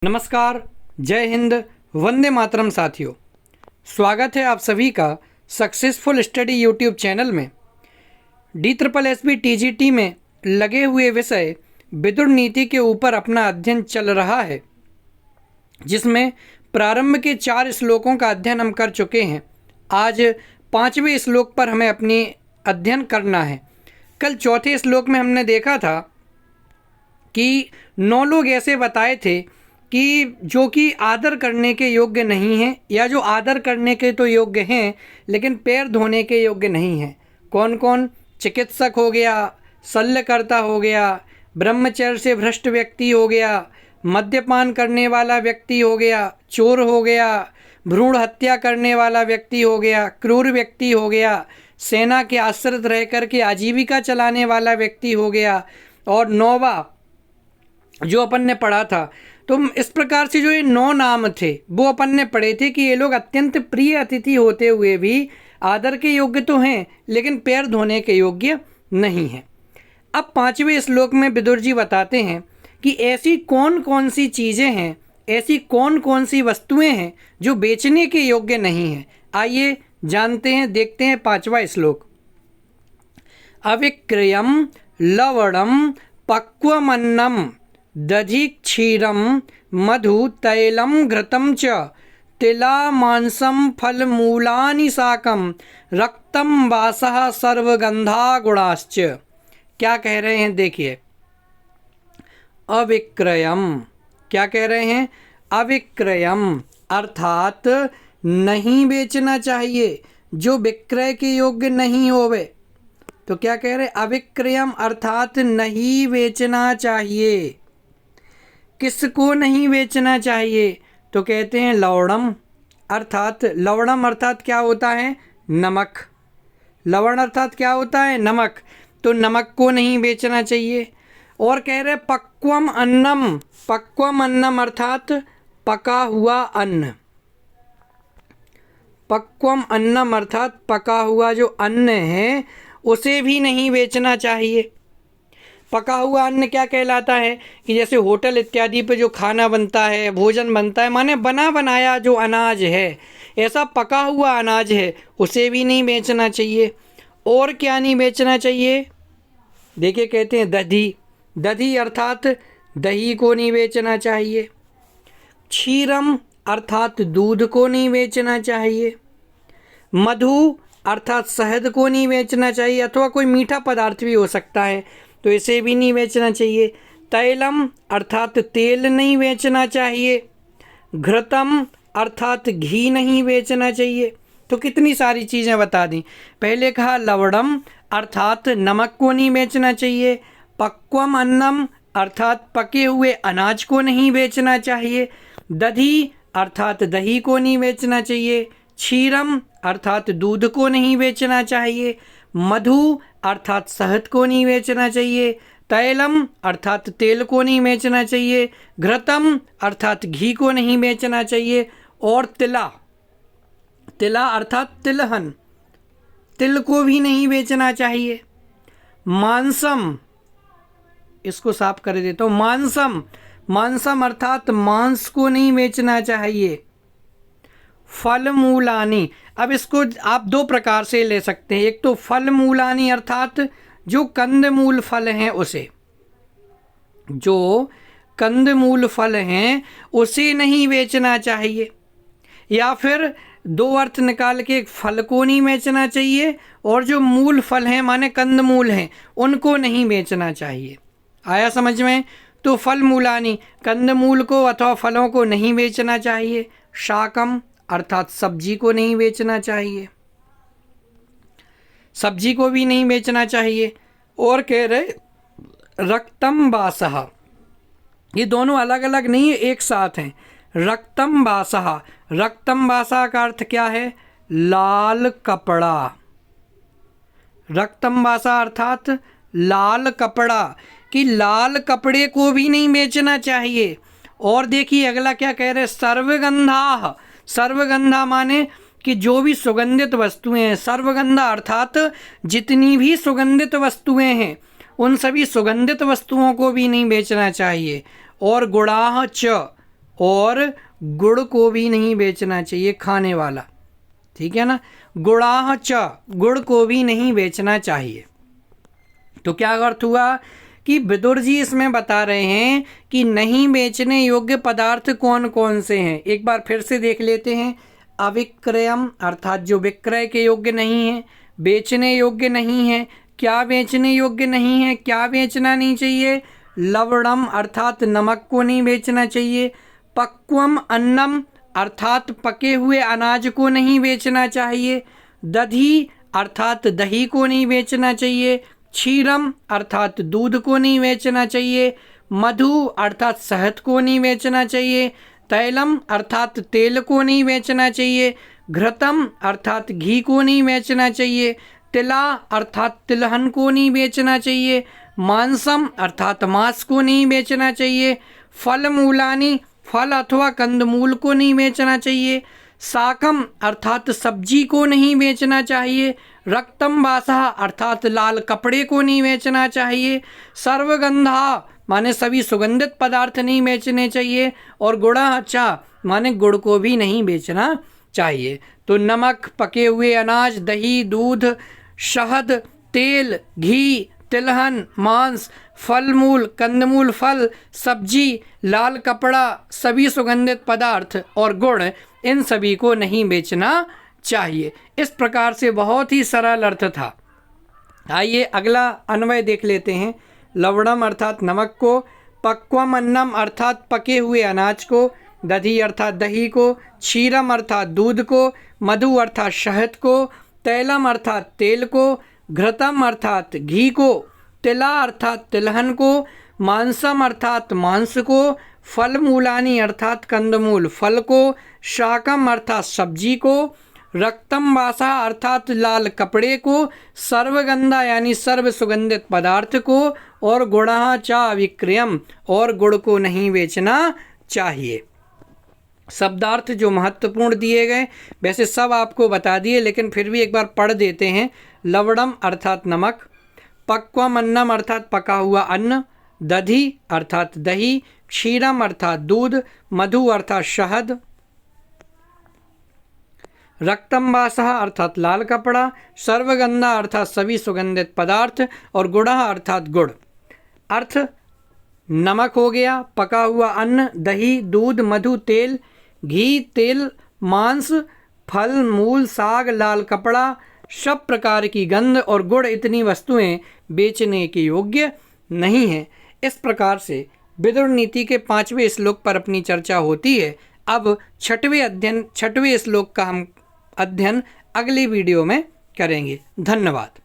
नमस्कार, जय हिंद, वंदे मातरम साथियों। स्वागत है आप सभी का सक्सेसफुल स्टडी यूट्यूब चैनल में। DSSB TGT में लगे हुए विषय विदुर नीति के ऊपर अपना अध्ययन चल रहा है, जिसमें प्रारंभ के 4 श्लोकों का अध्ययन हम कर चुके हैं। आज 5वें श्लोक पर हमें अपनी अध्ययन करना है। कल चौथे श्लोक में हमने देखा था कि 9 लोग ऐसे बताए थे कि जो कि आदर करने के योग्य नहीं हैं, या जो आदर करने के तो योग्य हैं लेकिन पैर धोने के योग्य नहीं हैं। कौन कौन? चिकित्सक हो गया, शल्यकर्ता हो गया, ब्रह्मचर्य से भ्रष्ट व्यक्ति हो गया, मद्यपान करने वाला व्यक्ति हो गया, चोर हो गया, भ्रूण हत्या करने वाला व्यक्ति हो गया, क्रूर व्यक्ति हो गया, सेना के आश्रित रह कर के आजीविका चलाने वाला व्यक्ति हो गया, और 9वां जो अपन ने पढ़ा था। तो इस प्रकार से जो ये 9 नाम थे वो अपन ने पढ़े थे कि ये लोग अत्यंत प्रिय अतिथि होते हुए भी आदर के योग्य तो हैं लेकिन पैर धोने के योग्य नहीं हैं। अब 5वें श्लोक में विदुर जी बताते हैं कि ऐसी कौन कौन सी चीज़ें हैं, ऐसी कौन कौन सी वस्तुएं हैं जो बेचने के योग्य नहीं हैं। आइए जानते हैं, देखते हैं 5वां श्लोक। अविक्रयम लवणम पक्वमन्नम दधि क्षीरम मधु तैलम घृतम च तिला मांसम फल मूलानि साकम रक्तम वासः सर्वगंधा गुणाश्च। क्या कह रहे हैं? देखिए, अविक्रयम क्या कह रहे हैं? अविक्रयम अर्थात नहीं बेचना चाहिए, जो विक्रय के योग्य नहीं होवे। तो क्या कह रहे? अविक्रयम अर्थात नहीं बेचना चाहिए। किसको नहीं बेचना चाहिए? तो कहते हैं लवणम अर्थात क्या होता है? नमक। लवण अर्थात क्या होता है? नमक। तो नमक को नहीं बेचना चाहिए। और कह रहे पक्वम अन्नम अर्थात पका हुआ अन्न। पक्वम अन्नम अर्थात पका हुआ जो अन्न है उसे भी नहीं बेचना चाहिए। पका हुआ अन्न क्या कहलाता है? कि जैसे होटल इत्यादि पे जो खाना बनता है, भोजन बनता है, माने बना बनाया जो अनाज है, ऐसा पका हुआ अनाज है, उसे भी नहीं बेचना चाहिए। और क्या नहीं बेचना चाहिए? देखिए, कहते हैं दधी अर्थात दही को नहीं बेचना चाहिए। क्षीरम अर्थात दूध को नहीं बेचना चाहिए। मधु अर्थात शहद को नहीं बेचना चाहिए, अथवा कोई मीठा पदार्थ भी हो सकता है, तो इसे भी नहीं बेचना चाहिए। तैलम अर्थात तेल नहीं बेचना चाहिए। घृतम अर्थात घी नहीं बेचना चाहिए। तो कितनी सारी चीज़ें बता दी। पहले कहा लवणम अर्थात नमक को नहीं बेचना चाहिए। पक्वम अन्नम अर्थात पके हुए अनाज को नहीं बेचना चाहिए। दधी अर्थात दही को नहीं बेचना चाहिए। क्षीरम अर्थात दूध को नहीं बेचना चाहिए। मधु अर्थात शहद को नहीं बेचना चाहिए। तैलम अर्थात तेल को नहीं बेचना चाहिए। घृतम अर्थात घी को नहीं बेचना चाहिए। और तिला अर्थात तिलहन, तिल को भी नहीं बेचना चाहिए। मांसम, इसको साफ कर देता हूँ। मांसम अर्थात मांस को नहीं बेचना चाहिए। फल मूलानी, अब इसको आप 2 प्रकार से ले सकते हैं। एक तो फल मूलानी अर्थात जो कंदमूल फल हैं उसे, जो कंदमूल फल हैं उसे नहीं बेचना चाहिए। या फिर 2 अर्थ निकाल के, एक फल को नहीं बेचना चाहिए और जो मूल फल हैं माने कंदमूल हैं उनको नहीं बेचना चाहिए। आया समझ में? तो फल मूलानी कंदमूल को अथवा फलों को नहीं बेचना चाहिए। शाकम अर्थात सब्जी को नहीं बेचना चाहिए, सब्जी को भी नहीं बेचना चाहिए। और कह रहे रक्तम वासः, ये दोनों अलग अलग नहीं है, एक साथ हैं। रक्तम वासः का अर्थ क्या है? लाल कपड़ा। रक्तम वासः अर्थात लाल कपड़ा, कि लाल कपड़े को भी नहीं बेचना चाहिए। और देखिए अगला क्या कह रहे? सर्वगंधा माने कि जो भी सुगंधित वस्तुएं हैं। सर्वगंधा अर्थात जितनी भी सुगंधित वस्तुएं हैं उन सभी सुगंधित वस्तुओं को भी नहीं बेचना चाहिए। और गुणाह च और गुड़ को भी नहीं बेचना चाहिए, खाने वाला, ठीक है ना। गुड़ाह च, गुड़ को भी नहीं बेचना चाहिए। तो क्या अर्थ हुआ कि विदुर जी इसमें बता रहे हैं कि नहीं बेचने योग्य पदार्थ कौन कौन से हैं। एक बार फिर से देख लेते हैं। अविक्रयम अर्थात जो विक्रय के योग्य नहीं है, बेचने योग्य नहीं है। क्या बेचने योग्य नहीं है, क्या बेचना नहीं चाहिए? लवणम अर्थात नमक को नहीं बेचना चाहिए। पक्वम अन्नम अर्थात पके हुए अनाज को नहीं बेचना चाहिए। दधी अर्थात दही को नहीं बेचना चाहिए। क्षीरम अर्थात दूध को नहीं बेचना चाहिए। मधु अर्थात शहद को नहीं बेचना चाहिए। तैलम अर्थात तेल को नहीं बेचना चाहिए। घृतम अर्थात घी को नहीं बेचना चाहिए। तिला अर्थात तिलहन को नहीं बेचना चाहिए। मांसम अर्थात मांस को नहीं बेचना चाहिए। फल मूलानी फल अथवा कंदमूल को नहीं बेचना चाहिए। साकम अर्थात सब्जी को नहीं बेचना चाहिए। रक्तम बासा अर्थात लाल कपड़े को नहीं बेचना चाहिए। सर्वगंधा माने सभी सुगंधित पदार्थ नहीं बेचने चाहिए। और गुड़ा अच्छा माने गुड़ को भी नहीं बेचना चाहिए। तो नमक, पके हुए अनाज, दही, दूध, शहद, तेल, घी, तिलहन, मांस, फल मूल, कंदमूल, फल, सब्जी, लाल कपड़ा, सभी सुगंधित पदार्थ और गुड़, इन सभी को नहीं बेचना चाहिए। इस प्रकार से बहुत ही सरल अर्थ था। आइए अगला अन्वय देख लेते हैं। लवणम अर्थात नमक को, पक्वम अन्नम अर्थात पके हुए अनाज को, दधी अर्थात दही को, क्षीरम अर्थात दूध को, मधु अर्थात शहद को, तैलम अर्थात तेल को, घृतम अर्थात घी को, तिला अर्थात तिलहन को, मांसम अर्थात मांस को, फल मूलानी अर्थात कंदमूल फल को, शाकम अर्थात सब्जी को, रक्तम वासा अर्थात लाल कपड़े को, सर्वगंधा यानी सर्व सुगंधित पदार्थ को, और गुड़ा चा विक्रयम और गुड़ को नहीं बेचना चाहिए। शब्दार्थ जो महत्वपूर्ण दिए गए, वैसे सब आपको बता दिए, लेकिन फिर भी एक बार पढ़ देते हैं। लवणम अर्थात नमक, पक्वम अन्नम अर्थात पका हुआ अन्न, दधी अर्थात दही, क्षीरम अर्थात दूध, मधु अर्थात शहद, रक्तम्बासः अर्थात लाल कपड़ा, सर्वगंधा अर्थात सभी सुगंधित पदार्थ, और गुड़ा अर्थात गुड़। अर्थ नमक हो गया, पका हुआ अन्न, दही, दूध, मधु, तेल, घी, तेल, मांस, फल मूल, साग, लाल कपड़ा, सब प्रकार की गंध, और गुड़ इतनी वस्तुएं बेचने के योग्य नहीं हैं। इस प्रकार से विदुर नीति के 5वें श्लोक पर अपनी चर्चा होती है। अब 6वें श्लोक का हम अध्ययन अगली वीडियो में करेंगे। धन्यवाद।